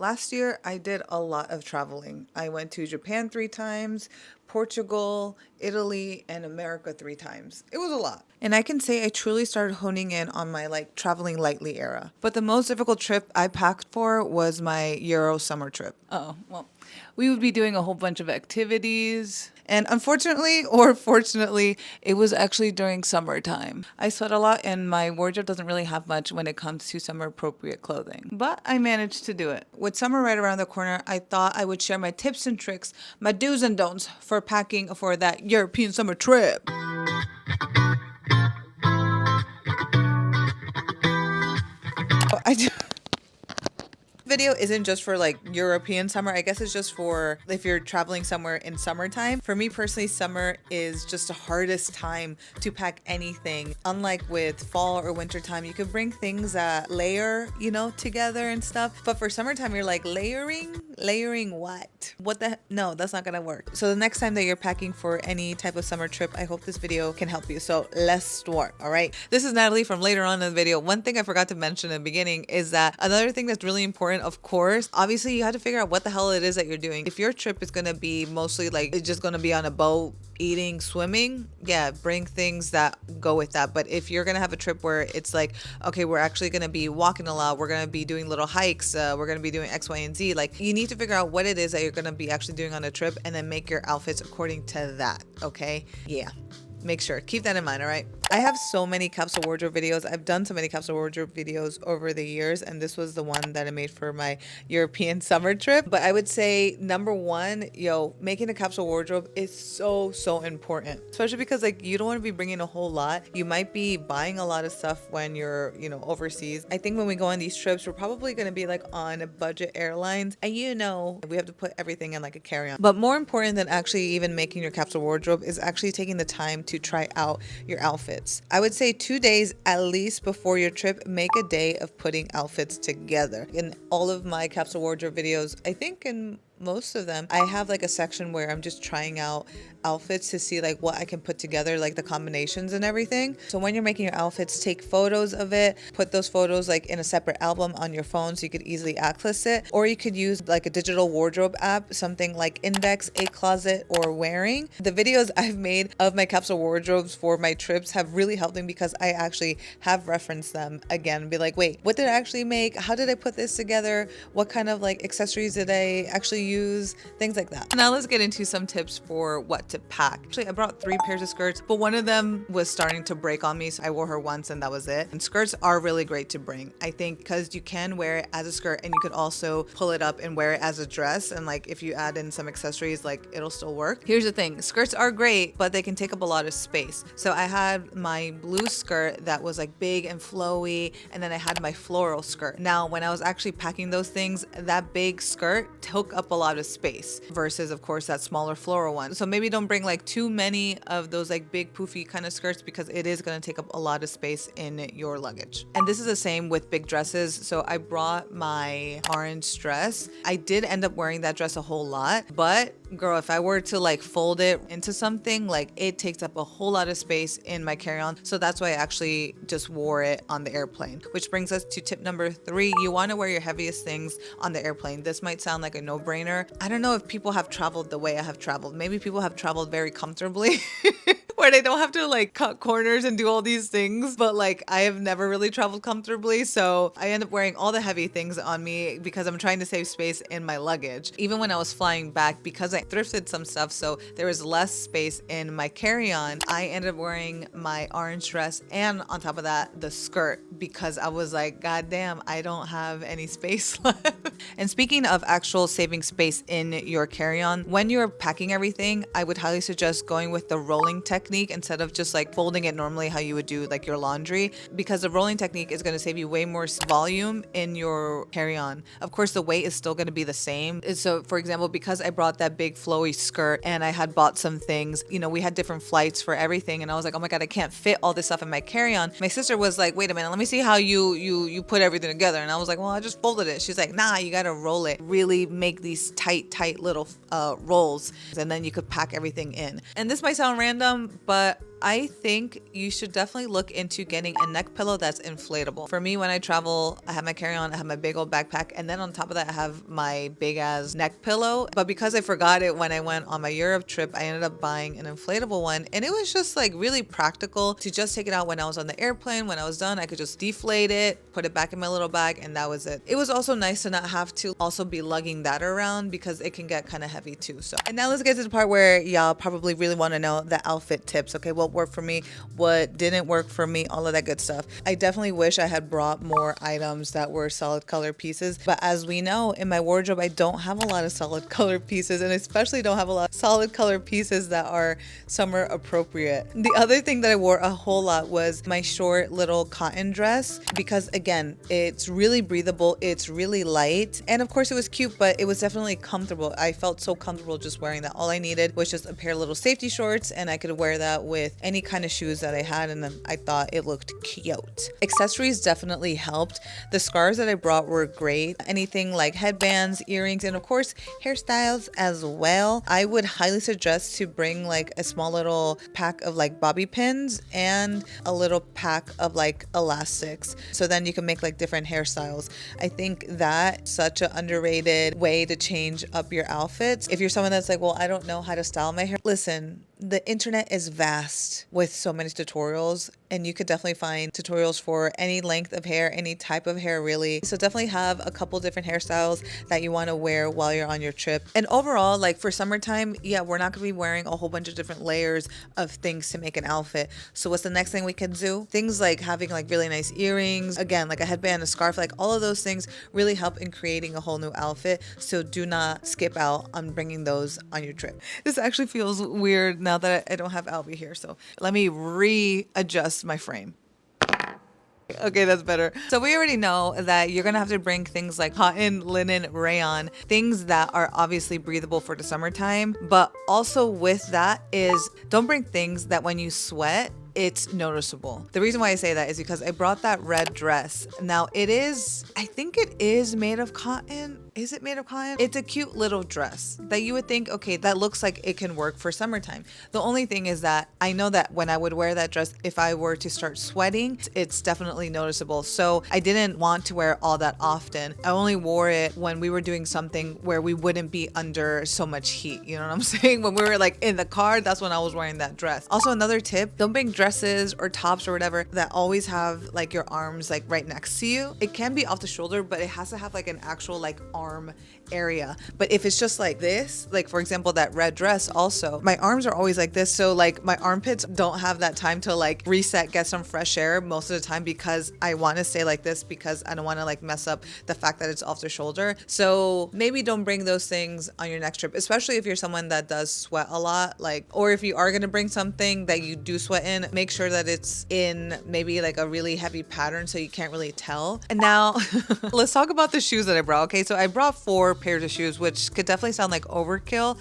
Last year, I did a lot of traveling. I went to Japan 3 times, Portugal, Italy, and America 3 times. It was a lot. And I can say I truly started honing in on my like traveling lightly era. But the most difficult trip I packed for was my Euro summer trip. Oh, well, we would be doing a whole bunch of activities. And unfortunately or fortunately, it was actually during summertime. I sweat a lot and my wardrobe doesn't really have much when it comes to summer appropriate clothing. But I managed to do it. With summer right around the corner, I thought I would share my tips and tricks, my do's and don'ts for packing for that European summer trip. I video isn't just for like European summer. I guess it's just for if you're traveling somewhere in summertime. For me personally, summer is just the hardest time to pack anything. Unlike with fall or winter time, you could bring things that layer, together and stuff. But for summertime, you're like layering what? No, that's not gonna work. So the next time that you're packing for any type of summer trip, I hope this video can help you. So let's start. All right. This is Natalie from later on in the video. One thing I forgot to mention in the beginning is that another thing that's really important, of course, obviously you have to figure out what the hell it is that you're doing. If your trip is going to be mostly like it's just going to be on a boat, eating, swimming, yeah, bring things that go with that. But if you're going to have a trip where it's like, okay, we're actually going to be walking a lot, we're going to be doing little hikes, we're going to be doing X, Y, and Z, like you need to figure out what it is that you're going to be actually doing on a trip and then make your outfits according to that. Okay. Yeah. Make sure, keep that in mind. All right. I have so many capsule wardrobe videos. I've done so many capsule wardrobe videos over the years, and this was the one that I made for my European summer trip. But I would say number one, making a capsule wardrobe is so important, especially because like you don't want to be bringing a whole lot. You might be buying a lot of stuff when you're, overseas. I think when we go on these trips, we're probably going to be like on budget airlines, and we have to put everything in like a carry-on. But more important than actually even making your capsule wardrobe is actually taking the time to try out your outfits. I would say 2 days at least before your trip, make a day of putting outfits together. In all of my capsule wardrobe videos, I think in most of them, I have like a section where I'm just trying out outfits to see like what I can put together, like the combinations and everything. So when you're making your outfits, take photos of it, put those photos like in a separate album on your phone so you could easily access it. Or you could use like a digital wardrobe app, something like Index, A Closet, or Wearing. The videos I've made of my capsule wardrobes for my trips have really helped me because I actually have referenced them again and be like, wait, what did I actually make? How did I put this together? What kind of like accessories did I actually use? Things like that. Now let's get into some tips for what to pack. Actually, I brought 3 pairs of skirts, but one of them was starting to break on me, so I wore her once and that was it. And skirts are really great to bring, I think, because you can wear it as a skirt and you could also pull it up and wear it as a dress, and like if you add in some accessories, like it'll still work. Here's the thing, skirts are great, but they can take up a lot of space. So I had my blue skirt that was like big and flowy, and then I had my floral skirt. Now when I was actually packing those things, that big skirt took up a lot of space versus of course that smaller floral one. So maybe don't bring like too many of those like big poofy kind of skirts because it is going to take up a lot of space in your luggage. And this is the same with big dresses. So I brought my orange dress. I did end up wearing that dress a whole lot, but girl, if I were to like fold it into something, like it takes up a whole lot of space in my carry-on. So that's why I actually just wore it on the airplane, which brings us to tip number 3. You want to wear your heaviest things on the airplane. This might sound like a no-brainer. I don't know if people have traveled the way I have traveled. Maybe people have traveled very comfortably where they don't have to like cut corners and do all these things, but like I have never really traveled comfortably, so I end up wearing all the heavy things on me because I'm trying to save space in my luggage. Even when I was flying back, because I thrifted some stuff, so there was less space in my carry-on, I ended up wearing my orange dress and on top of that the skirt because I was like, god damn, I don't have any space left. And speaking of actual saving space in your carry-on, when you're packing everything, I would highly suggest going with the rolling technique instead of just like folding it normally how you would do like your laundry, because the rolling technique is going to save you way more volume in your carry-on. Of course, the weight is still going to be the same. So for example, because I brought that big flowy skirt and I had bought some things, we had different flights for everything, and I was like, oh my god, I can't fit all this stuff in my carry-on. My sister was like, wait a minute, let me see how you put everything together. And I was like, well, I just folded it. She's like, nah, you got to roll it, really make these tight little rolls, and then you could pack everything in. And this might sound random, but I think you should definitely look into getting a neck pillow that's inflatable. For me, when I travel, I have my carry-on, I have my big old backpack, and then on top of that, I have my big ass neck pillow. But because I forgot it when I went on my Europe trip, I ended up buying an inflatable one, and it was just like really practical to just take it out when I was on the airplane. When I was done, I could just deflate it, put it back in my little bag, and that was it. It was also nice to not have to also be lugging that around because it can get kind of heavy too. So, and now let's get to the part where y'all probably really want to know the outfit tips. Okay, what worked for me, what didn't work for me, all of that good stuff. I definitely wish I had brought more items that were solid color pieces, but as we know, in my wardrobe, I don't have a lot of solid color pieces, and especially don't have a lot of solid color pieces that are summer appropriate. The other thing that I wore a whole lot was my short little cotton dress, because again, it's really breathable, it's really light, and of course it was cute, but it was definitely comfortable. I felt so comfortable just wearing that. All I needed was just a pair of little safety shorts, and I could wear that with any kind of shoes that I had, and then I thought it looked cute. Accessories definitely helped. The scarves that I brought were great. Anything like headbands, earrings, and of course hairstyles as well. I would highly suggest to bring like a small little pack of like bobby pins and a little pack of like elastics, so then you can make like different hairstyles. I think that's such an underrated way to change up your outfits. If you're someone that's like, well, I don't know how to style my hair, listen, the internet is vast with so many tutorials, and you could definitely find tutorials for any length of hair, any type of hair really. So definitely have a couple different hairstyles that you want to wear while you're on your trip. And overall, like for summertime, yeah, we're not gonna be wearing a whole bunch of different layers of things to make an outfit. So what's the next thing we can do? Things like having like really nice earrings, again, like a headband, a scarf, like all of those things really help in creating a whole new outfit. So do not skip out on bringing those on your trip. This actually feels weird now that I don't have Albie here. So let me readjust my frame. Okay, that's better. So we already know that you're gonna have to bring things like cotton, linen, rayon, things that are obviously breathable for the summertime. But also with that is don't bring things that when you sweat, it's noticeable. The reason why I say that is because I brought that red dress. Now it is, I think it is made of cotton. Is it made of cotton? It's a cute little dress that you would think, okay, that looks like it can work for summertime. The only thing is that I know that when I would wear that dress, if I were to start sweating, it's definitely noticeable. So I didn't want to wear it all that often. I only wore it when we were doing something where we wouldn't be under so much heat. You know what I'm saying? When we were like in the car, that's when I was wearing that dress. Also, another tip, don't bring dresses or tops or whatever that always have like your arms like right next to you. It can be off the shoulder, but it has to have like an actual like arm area. But if it's just like this, like for example that red dress, also my arms are always like this, so like my armpits don't have that time to like reset, get some fresh air most of the time, because I want to stay like this because I don't want to like mess up the fact that it's off the shoulder. So maybe don't bring those things on your next trip, especially if you're someone that does sweat a lot, like, or if you are going to bring something that you do sweat in, make sure that it's in maybe like a really heavy pattern so you can't really tell. And now let's talk about the shoes that I brought. Okay, so I brought 4 pairs of shoes, which could definitely sound like overkill.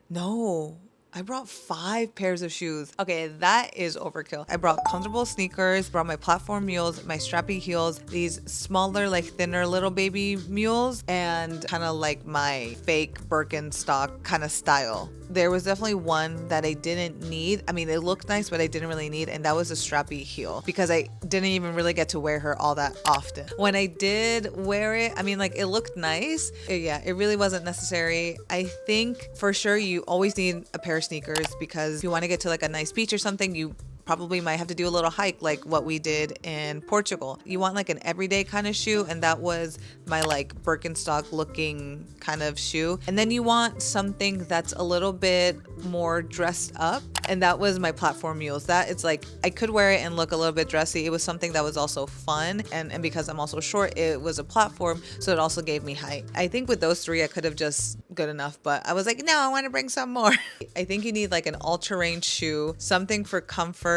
No, I brought 5 pairs of shoes. Okay, that is overkill. I brought comfortable sneakers, brought my platform mules, my strappy heels, these smaller, like thinner little baby mules, and kind of like my fake Birkenstock kind of style. There was definitely one that I didn't need. I mean, it looked nice, but I didn't really need, and that was a strappy heel because I didn't even really get to wear her all that often. When I did wear it, I mean, like it looked nice. Yeah, it really wasn't necessary. I think for sure you always need a pair of sneakers because if you want to get to like a nice beach or something, you probably might have to do a little hike like what we did in Portugal. You want like an everyday kind of shoe, and that was my like Birkenstock looking kind of shoe. And then you want something that's a little bit more dressed up, and that was my platform mules. That it's like I could wear it and look a little bit dressy. It was something that was also fun, and because I'm also short, it was a platform, so it also gave me height. I think with those 3 I could have just good enough, but I was like, no, I want to bring some more. I think you need like an all-terrain shoe, something for comfort,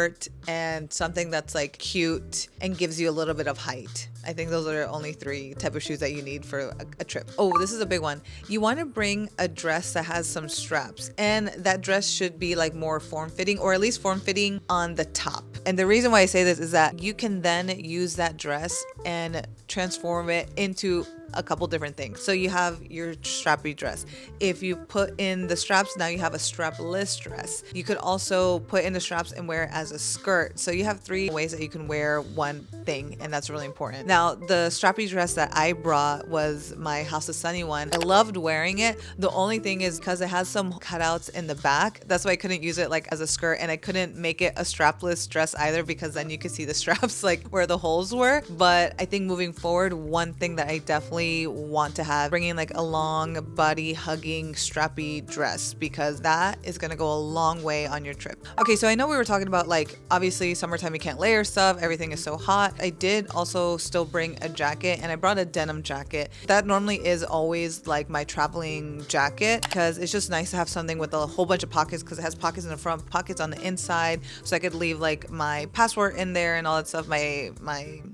and something that's like cute and gives you a little bit of height. I think those are the only 3 type of shoes that you need for a trip. Oh, this is a big one. You want to bring a dress that has some straps, and that dress should be like more form-fitting, or at least form-fitting on the top. And the reason why I say this is that you can then use that dress and transform it into a couple different things. So you have your strappy dress. If you put in the straps, now you have a strapless dress. You could also put in the straps and wear it as a skirt. So you have 3 ways that you can wear one thing, and that's really important. Now, the strappy dress that I brought was my House of Sunny one. I loved wearing it. The only thing is because it has some cutouts in the back, that's why I couldn't use it like as a skirt, and I couldn't make it a strapless dress either because then you could see the straps like where the holes were. But I think moving forward, one thing that I definitely want to have, bringing like a long body hugging strappy dress, because that is going to go a long way on your trip. Okay, so I know we were talking about like obviously summertime you can't layer stuff, everything is so hot. I did also still bring a jacket, and I brought a denim jacket. That normally is always like my traveling jacket because it's just nice to have something with a whole bunch of pockets, because it has pockets in the front, pockets on the inside, so I could leave like my passport in there and all that stuff, my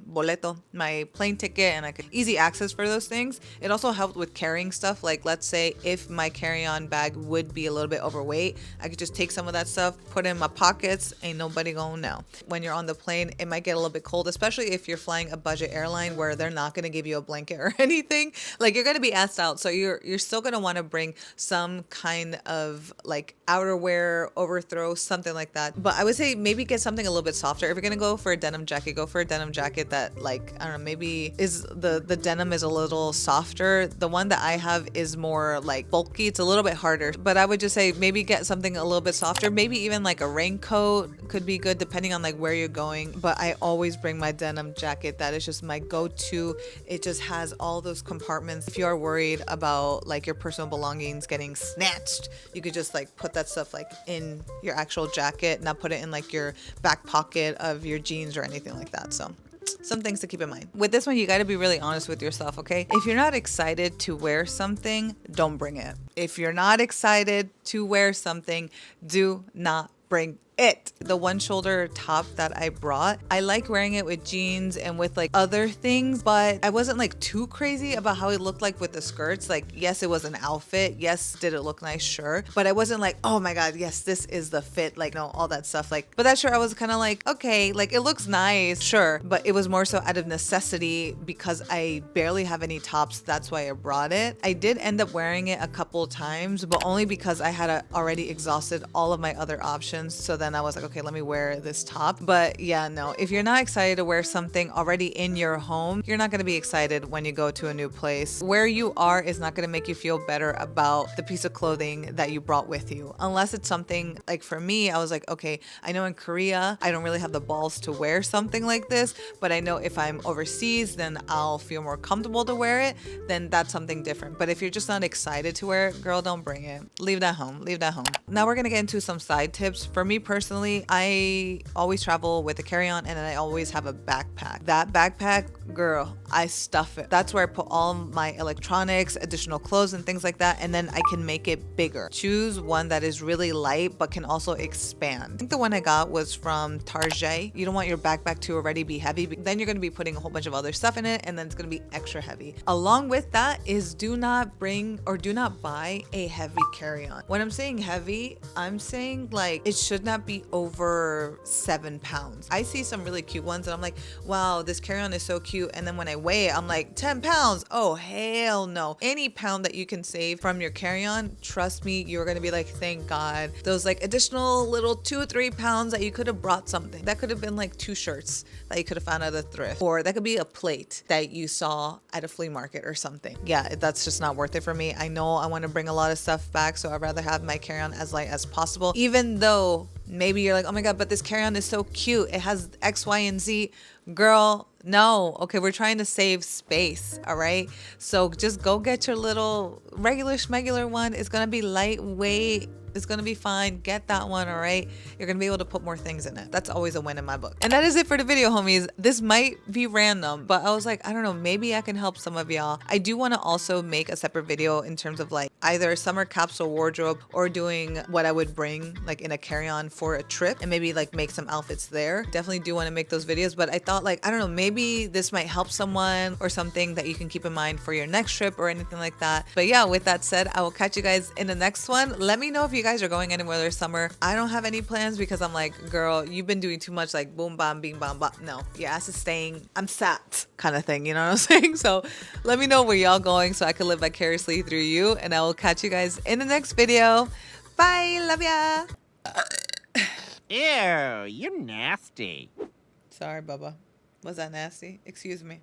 boleto, my plane ticket, and I could easy access for those things. It also helped with carrying stuff. Like let's say if my carry-on bag would be a little bit overweight, I could just take some of that stuff, put it in my pockets, ain't nobody gonna know. When you're on the plane, it might get a little bit cold, especially if you're flying a budget airline where they're not gonna give you a blanket or anything. Like you're gonna be asked out, so you're still gonna want to bring some kind of like outerwear, overthrow, something like that. But I would say maybe get something a little bit softer. If you're gonna go for a denim jacket, go for a denim jacket that like, I don't know, maybe is the denim is a little softer. The one that I have is more like bulky. It's a little bit harder, but I would just say maybe get something a little bit softer. Maybe even like a raincoat could be good depending on like where you're going. But I always bring my denim jacket. That is just my go-to. It just has all those compartments. If you are worried about like your personal belongings getting snatched, you could just like put that stuff like in your actual jacket, not put it in like your back pocket of your jeans or anything like that. So some things to keep in mind. With this one, you got to be really honest with yourself, okay? If you're not excited to wear something, don't bring it. If you're not excited to wear something, do not bring it. The one shoulder top that I brought, I like wearing it with jeans and with like other things, but I wasn't like too crazy about how it looked like with the skirts. Like, yes, it was an outfit. Yes, did it look nice? Sure. But I wasn't like, oh my God, yes, this is the fit. Like, no, all that stuff. Like, but that's sure I was kind of like, okay, like it looks nice. Sure. But it was more so out of necessity because I barely have any tops. That's why I brought it. I did end up wearing it a couple times, but only because I had already exhausted all of my other options. So then I was like, okay, let me wear this top. But yeah, no, if you're not excited to wear something already in your home, you're not going to be excited when you go to a new place. Where you are is not going to make you feel better about the piece of clothing that you brought with you. Unless it's something like for me, I was like, okay, I know in Korea, I don't really have the balls to wear something like this, but I know if I'm overseas, then I'll feel more comfortable to wear it. Then that's something different. But if you're just not excited to wear it, girl, don't bring it. Leave that home. Leave that home. Now we're going to get into some side tips. For me personally, I always travel with a carry-on, and then I always have a backpack. That backpack, girl, I stuff it. That's where I put all my electronics, additional clothes and things like that, and then I can make it bigger. Choose one that is really light but can also expand. I think the one I got was from Target. You don't want your backpack to already be heavy, then you're going to be putting a whole bunch of other stuff in it, and then it's going to be extra heavy. Along with that is do not bring or do not buy a heavy carry-on. When I'm saying heavy, I'm saying like it should not be over 7 pounds. I see some really cute ones and I'm like, wow, this carry-on is so cute. And then when I weigh it, I'm like 10 pounds. Oh, hell no. Any pound that you can save from your carry-on, trust me, you're going to be like, thank God. Those like additional little 2-3 pounds that you could have brought something. That could have been like 2 shirts that you could have found at a thrift, or that could be a plate that you saw at a flea market or something. Yeah, that's just not worth it for me. I know I want to bring a lot of stuff back, so I'd rather have my carry-on as light as possible, even though maybe you're like, oh my God, but this carry-on is so cute. It has X, Y, and Z. Girl, no. Okay, we're trying to save space, all right? So just go get your little regular schmegular one. It's going to be lightweight. It's going to be fine. Get that one, all right? You're going to be able to put more things in it. That's always a win in my book. And that is it for the video, homies. This might be random, but I was like, I don't know, maybe I can help some of y'all. I do want to also make a separate video in terms of like either a summer capsule wardrobe or doing what I would bring like in a carry-on for a trip and maybe like make some outfits there. Definitely do want to make those videos, but I thought like, I don't know, maybe this might help someone or something that you can keep in mind for your next trip or anything like that. But yeah, with that said, I will catch you guys in the next one. Let me know if you you guys are going anywhere this summer. I don't have any plans because I'm like, girl, you've been doing too much like boom, bam, bing, bam, bam. No, your ass is staying. I'm sat kind of thing. You know what I'm saying? So let me know where y'all going so I can live vicariously through you. And I will catch you guys in the next video. Bye. Love ya. Ew, you're nasty. Sorry, Bubba. Was that nasty? Excuse me.